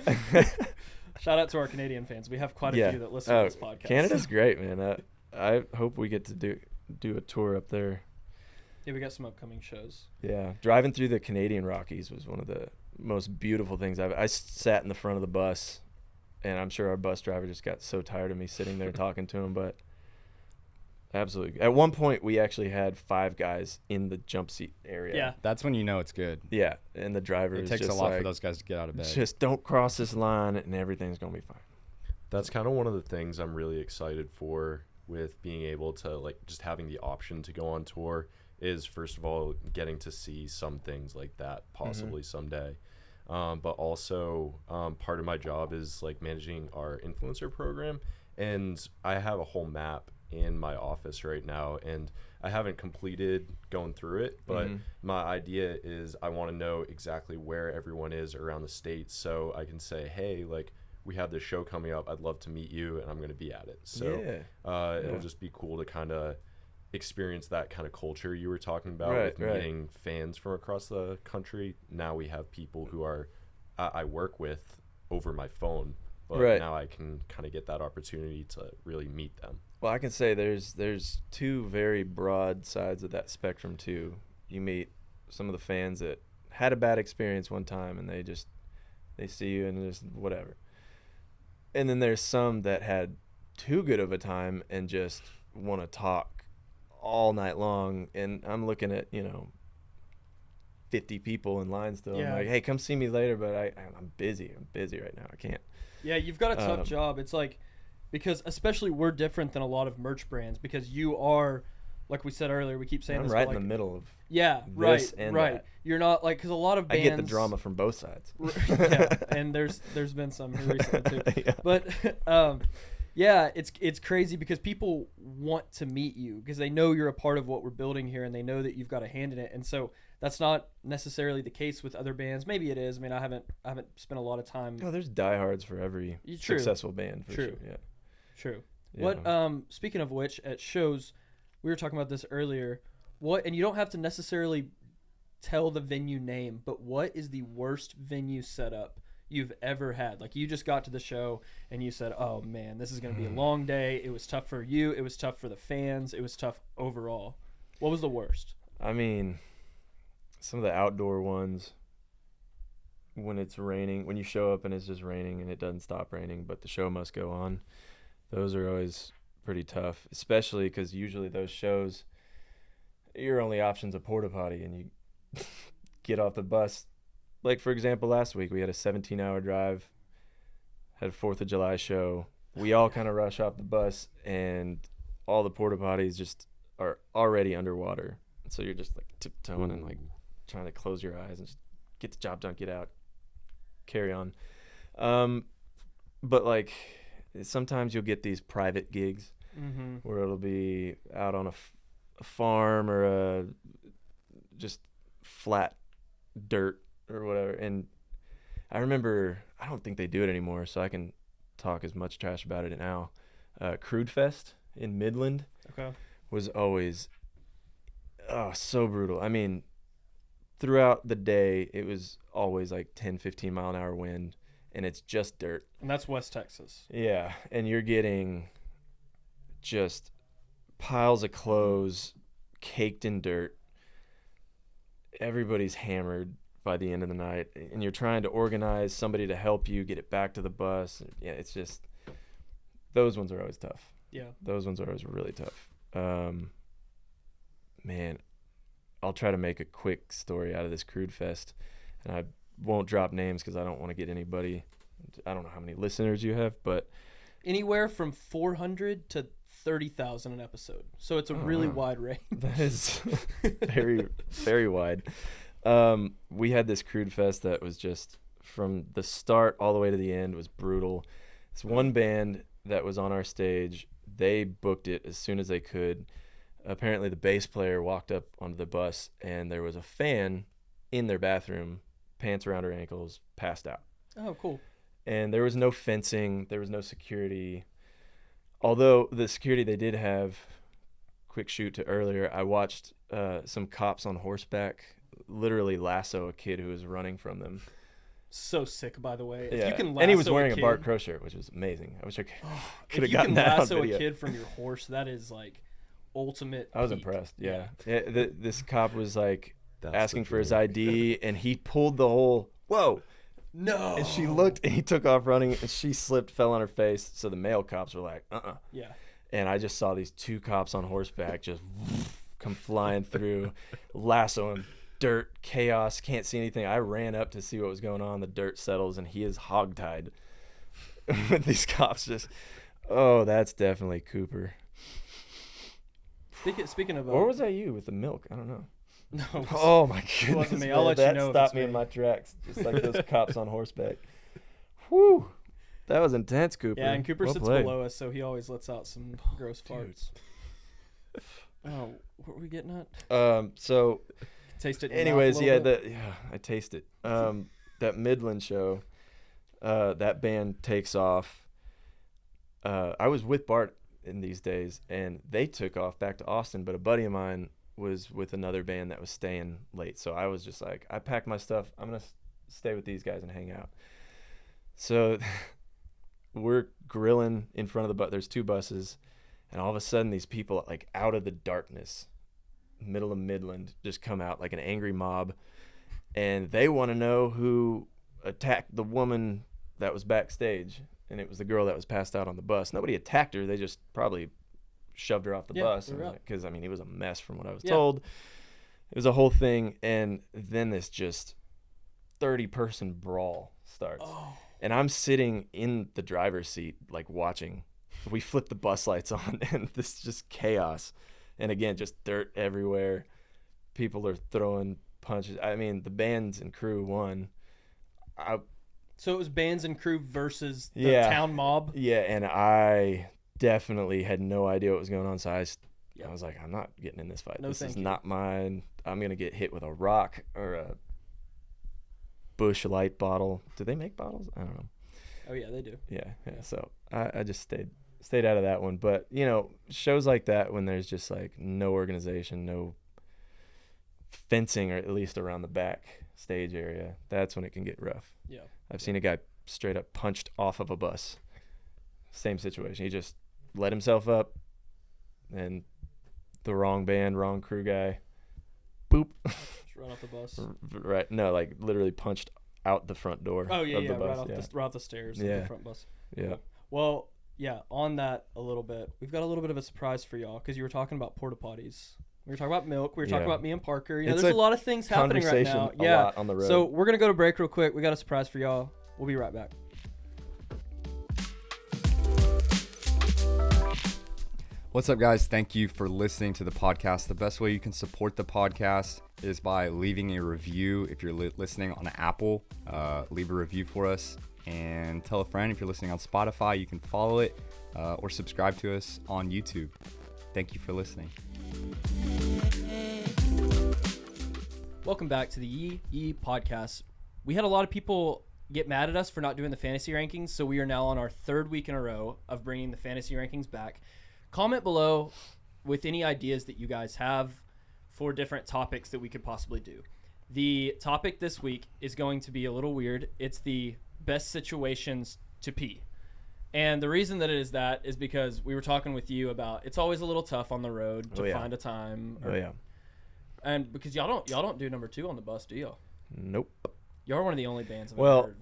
Shout out to our Canadian fans. We have quite a few that listen to this podcast. Canada's great, man. I hope we get to do a tour up there. Yeah, we got some upcoming shows. Yeah. Driving through the Canadian Rockies was one of the most beautiful things I sat in the front of the bus, and I'm sure our bus driver just got so tired of me sitting there talking to him, but absolutely. At one point, we actually had 5 guys in the jump seat area. Yeah. That's when you know it's good. Yeah, and the driver It is takes just a lot like, for those guys to get out of bed. just don't cross this line, and everything's going to be fine. That's kind of one of the things I'm really excited for with being able to, like, just having the option to go on tour is, first of all, getting to see some things like that possibly someday. But also part of my job is, like, managing our influencer program. And I have a whole map in my office right now, and I haven't completed going through it, but my idea is I want to know exactly where everyone is around the state, so I can say, hey, like, we have this show coming up, I'd love to meet you, and I'm going to be at it. So it'll just be cool to kind of experience that kind of culture you were talking about, with meeting fans from across the country. Now we have people who are I work with over my phone, but now I can kind of get that opportunity to really meet them. Well, I can say there's two very broad sides of that spectrum too. You meet some of the fans that had a bad experience one time and they see you and just whatever. And then there's some that had too good of a time and just want to talk all night long. And I'm looking at, 50 people in line still. I'm like, hey, come see me later, but I'm busy. I'm busy right now. I can't. Yeah, you've got a tough job. It's like, because especially we're different than a lot of merch brands, because you are, like we said earlier, we keep saying I'm this, right like, in the middle of this and right. that. You're not like, because a lot of bands, I get the drama from both sides. Yeah, and there's been some here recently too. Yeah. But it's crazy because people want to meet you because they know you're a part of what we're building here, and they know that you've got a hand in it. And so that's not necessarily the case with other bands. Maybe it is. I mean, I haven't spent a lot of time. Oh, there's diehards for every successful band. For sure. Yeah. True. Yeah. What speaking of which, at shows, we were talking about this earlier. And you don't have to necessarily tell the venue name, but what is the worst venue setup you've ever had? Like, you just got to the show and you said, oh man, this is going to be a long day. It was tough for you. It was tough for the fans. It was tough overall. What was the worst? I mean, some of the outdoor ones, when it's raining, when you show up and it's just raining and it doesn't stop raining, but the show must go on. Those are always pretty tough, especially because usually those shows, your only option's a porta potty, and you get off the bus. Like, for example, last week we had a 17-hour drive, had a 4th of July show. We all kind of rush off the bus, and all the porta potties just are already underwater. So you're just like tiptoeing and like trying to close your eyes and just get the job done, get out, carry on. But like, sometimes you'll get these private gigs where it'll be out on a farm or a just flat dirt or whatever. And I remember, I don't think they do it anymore, so I can talk as much trash about it now. Crude Fest in Midland was always so brutal. I mean, throughout the day, it was always like 10, 15 mile an hour wind, and it's just dirt. And that's West Texas. Yeah, and you're getting just piles of clothes caked in dirt. Everybody's hammered by the end of the night, and you're trying to organize somebody to help you get it back to the bus. Yeah, it's just, those ones are always tough. Yeah. Those ones are always really tough. Man, I'll try to make a quick story out of this Crude Fest, and I won't drop names because I don't want to get anybody. I don't know how many listeners you have, but anywhere from 400 to 30,000 an episode. So it's a really wide range. That is very, very wide. We had this Crude Fest that was just, from the start all the way to the end, was brutal. This one band that was on our stage, they booked it as soon as they could. Apparently the bass player walked up onto the bus, and there was a fan in their bathroom, pants around her ankles, passed out. Oh, cool. And there was no fencing, there was no security. Although the security they did have, quick shoot to earlier, I watched some cops on horseback literally lasso a kid who was running from them. So sick, by the way. Yeah. If you can lasso and he was wearing a a Bart Crow shirt, which was amazing. I wish I could have gotten that on If you can lasso video. a kid from your horse, that is like ultimate. I was peak. impressed. Yeah. This cop was like That's asking the for his feeling. ID, and he pulled the whole whoa. No. And she looked, and he took off running, and she slipped, fell on her face. So the male cops were like, Yeah. And I just saw these two cops on horseback just come flying through, lassoing, dirt, chaos, can't see anything. I ran up to see what was going on. The dirt settles, and he is hogtied with these cops. Just, that's definitely Cooper. Speaking of, Or was that you with the milk? I don't know. no, Oh my goodness! wasn't me. Man, I'll let you that know if stopped it's me in me. my tracks, just like those cops on horseback. Whew, That was intense, Cooper. Yeah, and Cooper Well sits played. below us, so he always lets out some gross farts. Oh, what were we getting at? So Taste it in your mouth a anyways, little bit? I taste it. That Midland show, that band takes off. I was with Bart in these days, and they took off back to Austin, but a buddy of mine was with another band that was staying late. So I was just like, I packed my stuff. I'm going to stay with these guys and hang out. So we're grilling in front of the bus. There's 2 buses, and all of a sudden these people, like out of the darkness, middle of Midland, just come out like an angry mob, and they want to know who attacked the woman that was backstage, and it was the girl that was passed out on the bus. Nobody attacked her. They just probably shoved her off the bus because, I mean, it was a mess from what I was told. It was a whole thing, and then this just 30-person brawl starts. And I'm sitting in the driver's seat, like, watching. We flip the bus lights on, and this is just chaos. And again, just dirt everywhere. People are throwing punches. I mean, the bands and crew won. So it was bands and crew versus the town mob? Yeah, and I definitely had no idea what was going on. So I was like, I'm not getting in this fight. No, this is you. not mine. I'm going to get hit with a rock or a Busch Light bottle. Do they make bottles? I don't know. Oh, yeah, they do. Yeah. So I just stayed out of that one. But, you know, shows like that when there's just like no organization, no fencing, or at least around the back stage area, that's when it can get rough. Yeah. I've seen a guy straight up punched off of a bus. Same situation. He just let himself up, and the wrong band, wrong crew guy, boop. Just run off the bus. Right. No, like literally punched out the front door Oh, yeah, of the bus. right off the stairs of the front bus. Yeah. Well, yeah, on that a little bit, we've got a little bit of a surprise for y'all because you were talking about porta potties. We were talking about milk. We were talking about me and Parker. You know, It's there's a a lot of things happening right now. Conversation a lot on the road. So we're going to go to break real quick. We got a surprise for y'all. We'll be right back. What's up, guys? Thank you for listening to the podcast. The best way you can support the podcast is by leaving a review. If you're listening on Apple, leave a review for us and tell a friend. If you're listening on Spotify, you can follow it or subscribe to us on YouTube. Thank you for listening. Welcome back to the Yee podcast. We had a lot of people get mad at us for not doing the fantasy rankings, so we are now on our 3rd week in a row of bringing the fantasy rankings back. Comment below with any ideas that you guys have for different topics that we could possibly do. The topic this week is going to be a little weird. It's the best situations to pee. And the reason that it is that is because we were talking with you about it's always a little tough on the road to find a time. And because y'all don't do number 2 on the bus, do y'all? Nope. Y'all are one of the only bands I've ever Well, heard.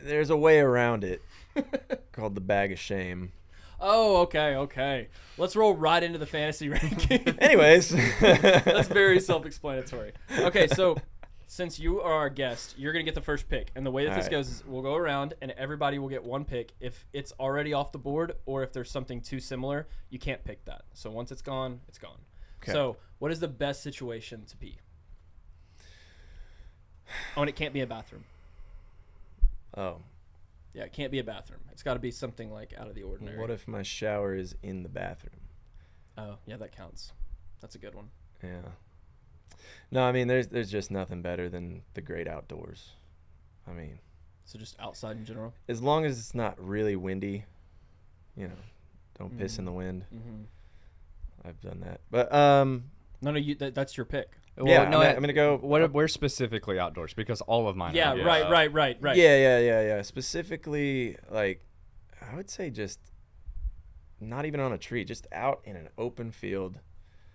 there's a way around it called the bag of shame. Oh, okay. Let's roll right into the fantasy ranking. Anyways. That's very self-explanatory. Okay, so since you are our guest, you're going to get the first pick. And the way that this goes is we'll go around and everybody will get one pick. If it's already off the board or if there's something too similar, you can't pick that. So once it's gone, it's gone. Okay. So what is the best situation to pee? Oh, and it can't be a bathroom. Oh. Yeah, it can't be a bathroom. It's got to be something like out of the ordinary. What if my shower is in the bathroom? Oh, yeah, that counts. That's a good one. Yeah. No, I mean, there's just nothing better than the great outdoors. I mean. So just outside in general? As long as it's not really windy, you know, don't piss in the wind. Mm-hmm. I've done that. But, No, that's your pick. Yeah, no, I'm going to go. We're specifically outdoors because all of mine Yeah, are. Right. Yeah. Specifically, like, I would say just not even on a tree, just out in an open field.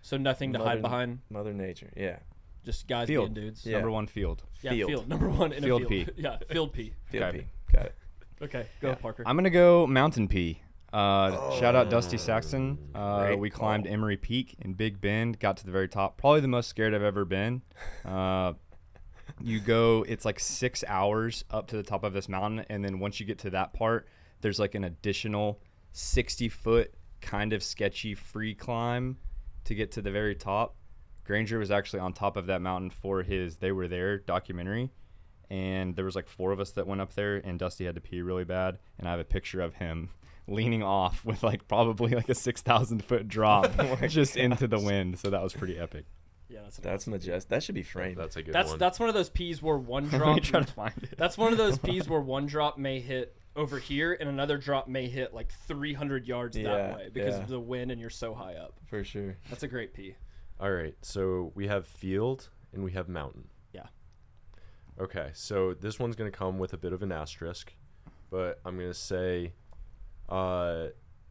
So nothing to hide behind? Mother Nature, yeah. Just guys Field. being dudes. Yeah. Number 1, field. Yeah, Field. field. Number 1 in Field a pee. field. Yeah, field pee. Field Okay. pee. Got it. Okay, go Parker. I'm going to go mountain pee. Shout out Dusty Saxon. Great We climbed Emery Peak in Big Bend, got to the very top. Probably the most scared I've ever been. You go, it's like 6 hours up to the top of this mountain, and then once you get to that part, there's like an additional 60-foot kind of sketchy free climb to get to the very top. Granger was actually on top of that mountain for his They Were There documentary, and there was like 4 of us that went up there, and Dusty had to pee really bad, and I have a picture of him leaning off with like probably like a 6,000-foot drop just into the wind. So that was pretty epic. Yeah, that's majestic. That should be framed. That's a good that's one. That's one of those peas where one drop. Let me try to find it. That's one of those peas where one drop may hit over here and another drop may hit like 300 yards that way because of the wind and you're so high up. For sure. That's a great pea. All right, so we have field and we have mountain. Yeah. Okay, so this one's going to come with a bit of an asterisk, but I'm going to say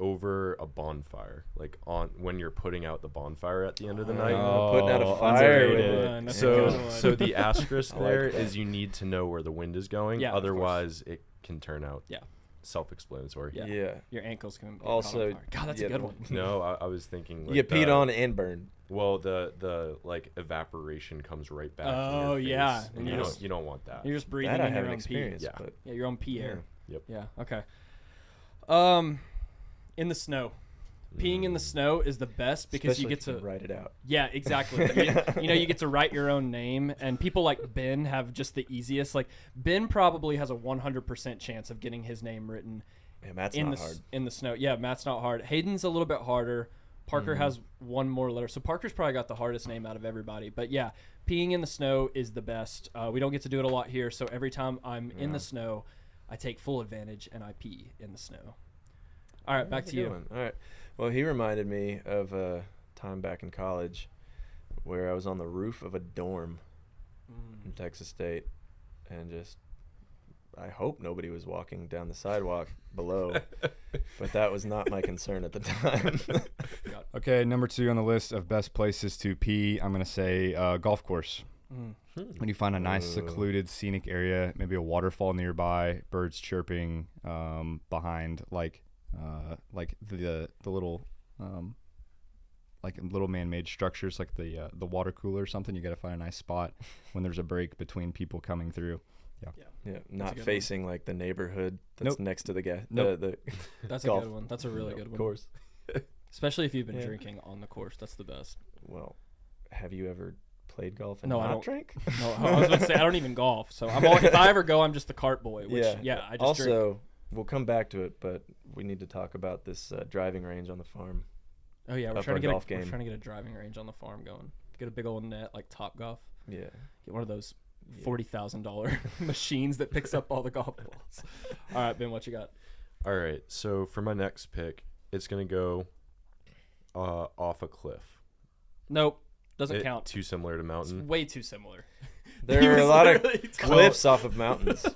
over a bonfire, like on when you're putting out the bonfire at the end of the night. Putting out a fire with underrated. it. So the asterisk I like there that. is you need to know where the wind is going. Yeah, of course. Otherwise, it can turn out Yeah. self-explanatory. Yeah. Yeah. Your ankles can be Also, caught on fire. God, that's a yeah, good one. No, I was thinking. Like You get peed on and burned. Well, the like evaporation comes right back. Oh, in your yeah. face, And and you you just- don't want that. You're just breathing That I in your haven't own pee. experienced. Yeah. But Yeah, your own pee air. Yep. Yeah. Okay. In the snow. Peeing in the snow is the best because Especially you get if you to can write it out. Yeah, exactly. You get to write your own name, and people like Ben have just the easiest. Like Ben probably has a 100% chance of getting his name written Yeah, Matt's in not the hard. in the snow. Yeah, Matt's not hard. Hayden's a little bit harder. Parker has one more letter, so Parker's probably got the hardest name out of everybody. But yeah, peeing in the snow is the best. We don't get to do it a lot here, so every time I'm in the snow, I take full advantage and I pee in the snow. All right, back That's to a you. good one. All right. Well, he reminded me of a time back in college where I was on the roof of a dorm in Texas State, and just I hope nobody was walking down the sidewalk below, but that was not my concern at the time. Okay, number 2 on the list of best places to pee, I'm going to say golf course. When you find a nice secluded scenic area, maybe a waterfall nearby, birds chirping behind like the little like little man-made structures like the water cooler or something. You got to find a nice spot when there's a break between people coming through. Yeah, not good facing like the neighborhood that's Nope. next to the guy. Nope. The That's golf. a good one. That's a really good one. course. Especially if you've been Yeah. drinking on the course. That's the best. Well, have you ever played golf and No, I not don't. drink? No, I was going to say I don't even golf. So if I ever go, I'm just the cart boy. Which, I just drink. also, we'll come back to it, but we need to talk about this driving range on the farm. Oh yeah, we're up trying to our get golf we're game. trying to get a driving range on the farm going. Get a big old net like Top Golf. Yeah. Get one of those $40,000 machines that picks up all the golf balls. All right, Ben, what you got? All right, so for my next pick, it's gonna go off a cliff. Nope, doesn't count. Too similar to It's mountain. way too similar. There are a lot of Literally cliffs off of mountains.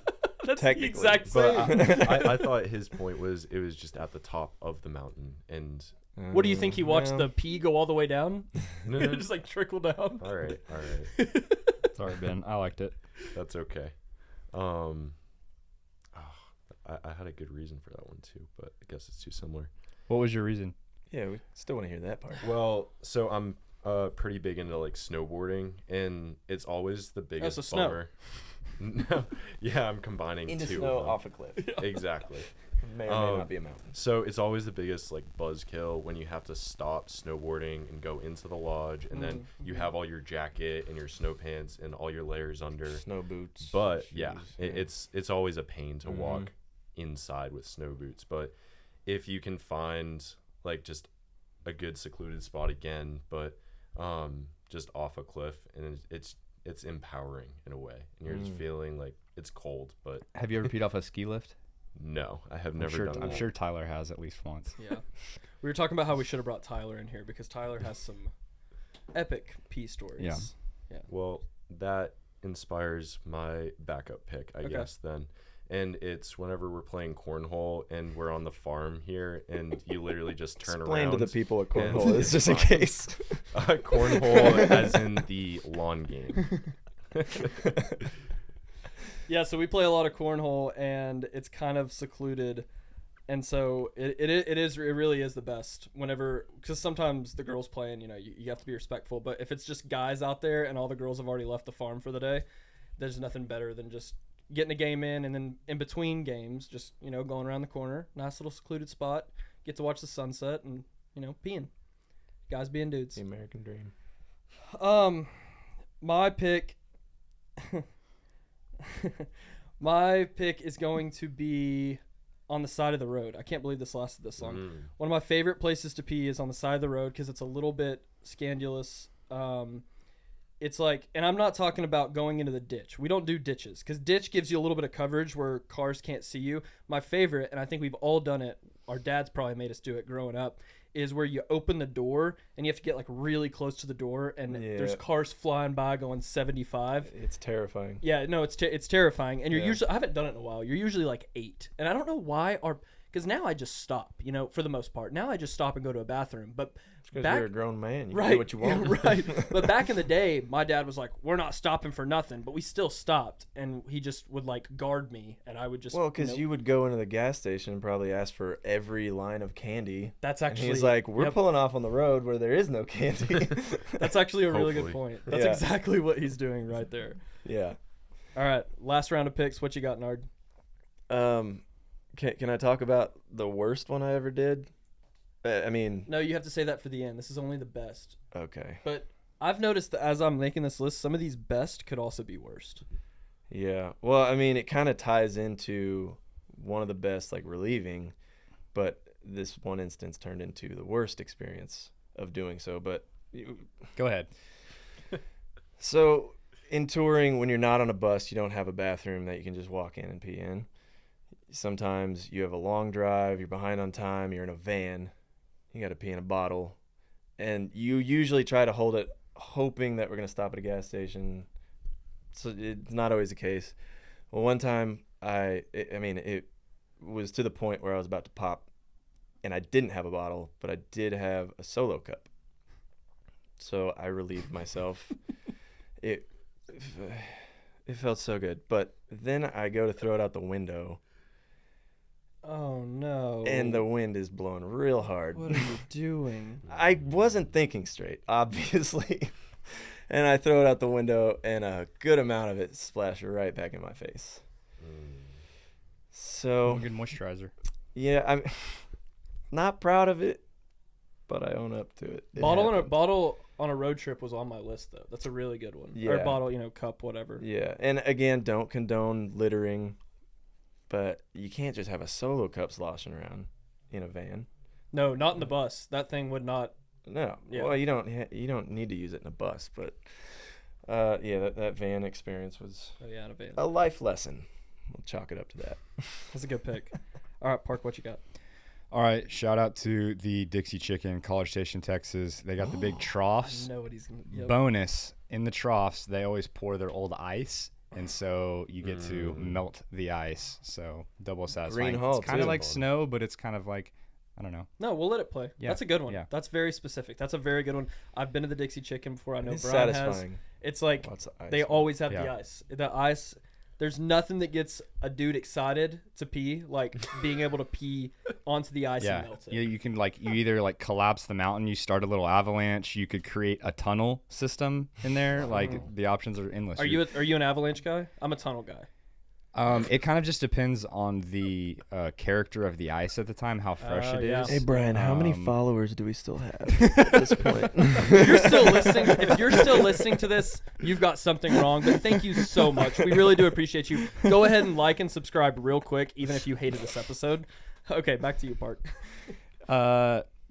That's technically, the exact But same. I thought his point was it was just at the top of the mountain, and What do you think he watched well, the pee go all the way down? no, no, Just like trickle down. all right, Sorry, Ben. I liked it. that's okay. I had a good reason for that one too, but I guess it's too similar. What was your reason? Yeah, we still want to hear that part. Well, so I'm pretty big into like snowboarding, and it's always the biggest so snow. bummer. No, yeah, I'm combining Into two. snow of them. off a cliff. Exactly. May or may not be a mountain. So it's always the biggest like buzzkill when you have to stop snowboarding and go into the lodge, and then you have all your jacket and your snow pants and all your layers under. Snow boots. But shoes, yeah, it's always a pain to walk inside with snow boots. But if you can find like just a good secluded spot again, but just off a cliff, and it's empowering in a way, and you're just feeling like it's cold. But Have you ever peed off a ski lift? no, I have never done I'm that. sure Tyler has at least once. Yeah. We were talking about how we should have brought Tyler in here because Tyler has some epic pee stories. Yeah. Well, that inspires my backup pick, I guess, then. And it's whenever we're playing cornhole and we're on the farm here, and you literally just turn Explain around. to the people at and cornhole. It's just in fine. case. Cornhole as in the lawn game. Yeah, so we play a lot of cornhole, and it's kind of secluded, and so it really is the best whenever, because sometimes the girls playing, you have to be respectful, but if it's just guys out there and all the girls have already left the farm for the day, there's nothing better than just getting a game in, and then in between games, just going around the corner, nice little secluded spot, get to watch the sunset, and peeing, guys being dudes. The American dream. My pick. My pick is going to be on the side of the road. I can't believe this lasted this long. One of my favorite places to pee is on the side of the road because it's a little bit scandalous. It's like, and I'm not talking about going into the ditch. We don't do ditches because ditch gives you a little bit of coverage where cars can't see you. My favorite, and I think we've all done it, our dads probably made us do it growing up, is where you open the door and you have to get like really close to the door and there's cars flying by going 75. It's terrifying. Yeah, no, it's terrifying. And you're usually, I haven't done it in a while. You're usually like 8. And I don't know why because now I just stop, for the most part. Now I just stop and go to a bathroom. But because you're a grown man. You right, can do what you want. Right. But back in the day, my dad was like, we're not stopping for nothing. But we still stopped. And he just would like guard me. And I would just. Well, because you would go into the gas station and probably ask for every line of candy. That's actually. And he's like, we're pulling off on the road where there is no candy. That's actually a really good point. That's exactly what he's doing right there. Yeah. All right. Last round of picks. What you got, Nard? Can I talk about the worst one I ever did? I mean... No, you have to say that for the end. This is only the best. Okay. But I've noticed that as I'm making this list, some of these best could also be worst. Yeah. Well, I mean, it kind of ties into one of the best, like, relieving, but this one instance turned into the worst experience of doing so. But... Go ahead. So, in touring, when you're not on a bus, you don't have a bathroom that you can just walk in and pee in. Sometimes you have a long drive, you're behind on time, you're in a van, you got to pee in a bottle, and you usually try to hold it hoping that we're going to stop at a gas station. So it's not always the case. Well, one time it was to the point where I was about to pop, and I didn't have a bottle, but I did have a Solo cup. So I relieved myself. It felt so good, but then I go to throw it out the window. Oh, no. And the wind is blowing real hard. What are you doing? I wasn't thinking straight, obviously. And I throw it out the window, and a good amount of it splashed right back in my face. So... Good moisturizer. Yeah, I'm not proud of it, but I own up to it. Bottle on a road trip was on my list, though. That's a really good one. Yeah. Or bottle, cup, whatever. Yeah, and again, don't condone littering. But you can't just have a Solo cup sloshing around in a van. No, not in the bus. That thing would not. No. Yeah. Well, you don't need to use it in a bus, but that van experience was in a van. a life lesson. We'll chalk it up to that. That's a good pick. All right, Park, what you got? All right, shout out to the Dixie Chicken, College Station, Texas. They got the big troughs. I know what he's going to. Bonus, in the troughs, they always pour their old ice. And so you get to melt the ice. So double satisfying. Green Hall, it's kind of too. like snow, but it's kind of like, I don't know. No, we'll let it play. Yeah. That's a good one. Yeah. That's very specific. That's a very good one. I've been to the Dixie Chicken before. I know It's Brian satisfying. has. It's like Lots of ice. they always have Yeah. the ice. The ice. There's nothing that gets a dude excited to pee like being able to pee onto the ice and melt it. Yeah, you can you either collapse the mountain, you start a little avalanche, you could create a tunnel system in there. The options are endless. Are you an avalanche guy? I'm a tunnel guy. It kind of just depends on the character of the ice at the time, how fresh it is. yeah. Hey, Brian, how many followers do we still have at this point? If you're still listening to this, you've got something wrong. But thank you so much. We really do appreciate you. Go ahead and like and subscribe real quick, even if you hated this episode. Okay, back to you, Park.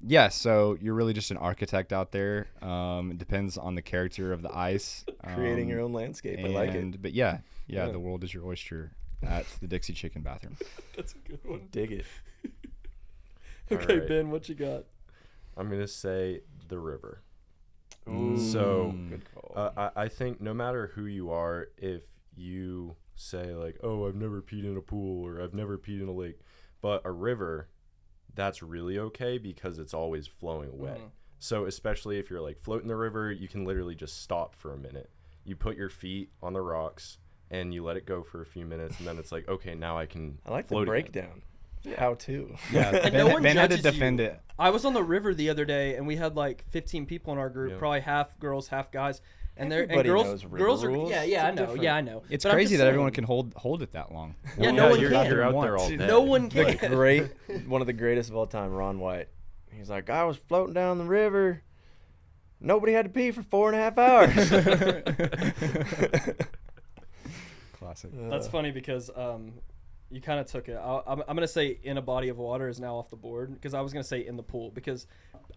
Yeah, so you're really just an architect out there. It depends on the character of the ice. Creating your own landscape. I like it. But yeah, the world is your oyster at the Dixie Chicken bathroom. That's a good one. Dig it. Okay, right. Ben, what you got? I'm going to say the river. Ooh, So, good call. I think no matter who you are, if you say oh, I've never peed in a pool or I've never peed in a lake, but a river, that's really okay because it's always flowing away. So especially if you're floating the river, you can literally just stop for a minute. You put your feet on the rocks and you let it go for a few minutes, and then it's okay, now I can I like the float again. breakdown. How to. Yeah, And no one Ben had to judges defend you. it. I was on the river the other day, and we had 15 people in our group, Yeah. probably half girls, half guys. And Everybody girls, knows river girls are rules. yeah, It's I a know, different- yeah, I know. It's But I'm crazy just that everyone saying, can hold it that long. Yeah, no one you're can. out there all Once. day. No one can. One of the greatest of all time, Ron White. He's like, I was floating down the river. Nobody had to pee for 4.5 hours. classic. That's funny because you kind of took it. I'm going to say in a body of water is now off the board because I was going to say in the pool because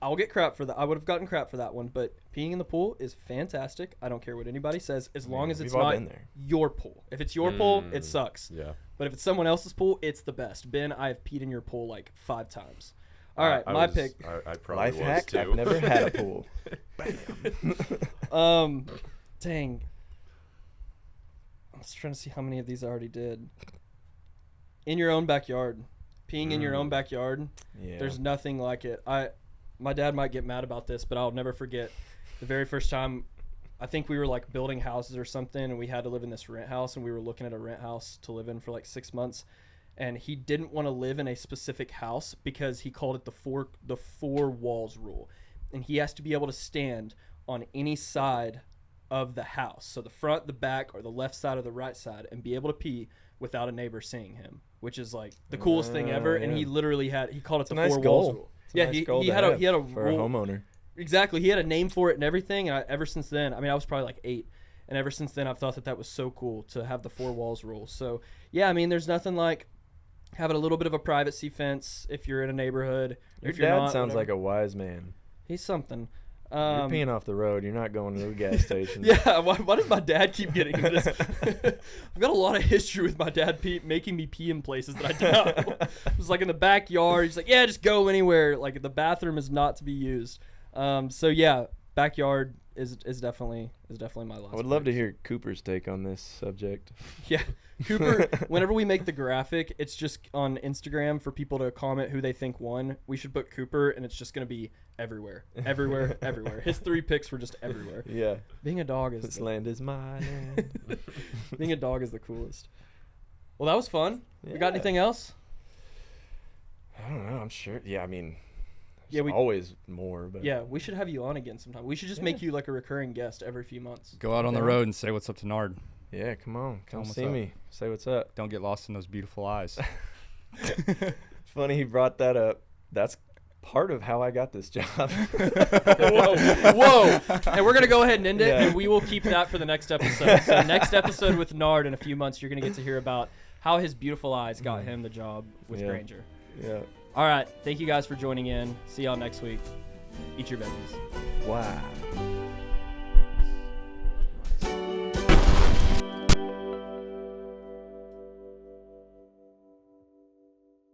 I'll get crap for that. I would have gotten crap for that one, but peeing in the pool is fantastic. I don't care what anybody says as long as it's not your pool. If it's your pool, it sucks. Yeah. But if it's someone else's pool, it's the best. Ben, I have peed in your pool like 5 times. All right, my pick. I probably Life was hack, too. I've never had a pool. Dang. I was trying to see how many of these I already did. In your own backyard. Peeing in your own backyard. Yeah. There's nothing like it. My dad might get mad about this, but I'll never forget the very first time. I think we were like building houses or something, and we had to live in this rent house, and we were looking at a rent house to live in for like 6 months. And he didn't want to live in a specific house because he called it the four walls rule. And he has to be able to stand on any side of the house. So the front, the back, or the left side or the right side, and be able to pee without a neighbor seeing him, which is like the coolest thing ever. Yeah. And he literally he called it the nice four goal. walls rule. It's a Yeah, nice he goal to had have a for a rule. homeowner. Exactly. He had a name for it and everything. And ever since then, I mean, I was probably like 8. And ever since then, I've thought that was so cool to have the 4 walls rule. So, yeah, I mean, there's nothing like having a little bit of a privacy fence if you're in a neighborhood. Your if you're dad not, sounds whatever. like a wise man. He's something. You're peeing off the road. You're not going to the gas station. Yeah, why does my dad keep getting into this? I've got a lot of history with my dad making me pee in places that I did not. It was like in the backyard. He's like, yeah, just go anywhere. Like the bathroom is not to be used. So yeah, backyard is definitely my last. I would love to hear Cooper's take on this subject. Yeah, Cooper. Whenever we make the graphic, it's just on Instagram for people to comment who they think won. We should put Cooper, and it's just gonna be everywhere. His 3 picks were just everywhere. Yeah. Being a dog is This land is my land. being a dog is the coolest. Well, that was fun. Yeah. You got anything else? I don't know. I'm sure. Yeah, I mean, Yeah, there's always more. But Yeah, we should have you on again sometime. We should just make you like a recurring guest every few months. Go out on the road and say what's up to Nard. Yeah, come on. Tell Come him what's see up. me. Say what's up. Don't get lost in those beautiful eyes. Funny he brought that up. That's part of how I got this job. Whoa. And we're going to go ahead and end it, Yeah. and we will keep that for the next episode. So next episode with Nard in a few months, you're going to get to hear about how his beautiful eyes got him the job with Yeah. Granger. Yeah. All right. Thank you guys for joining in. See y'all next week. Eat your veggies. Wow.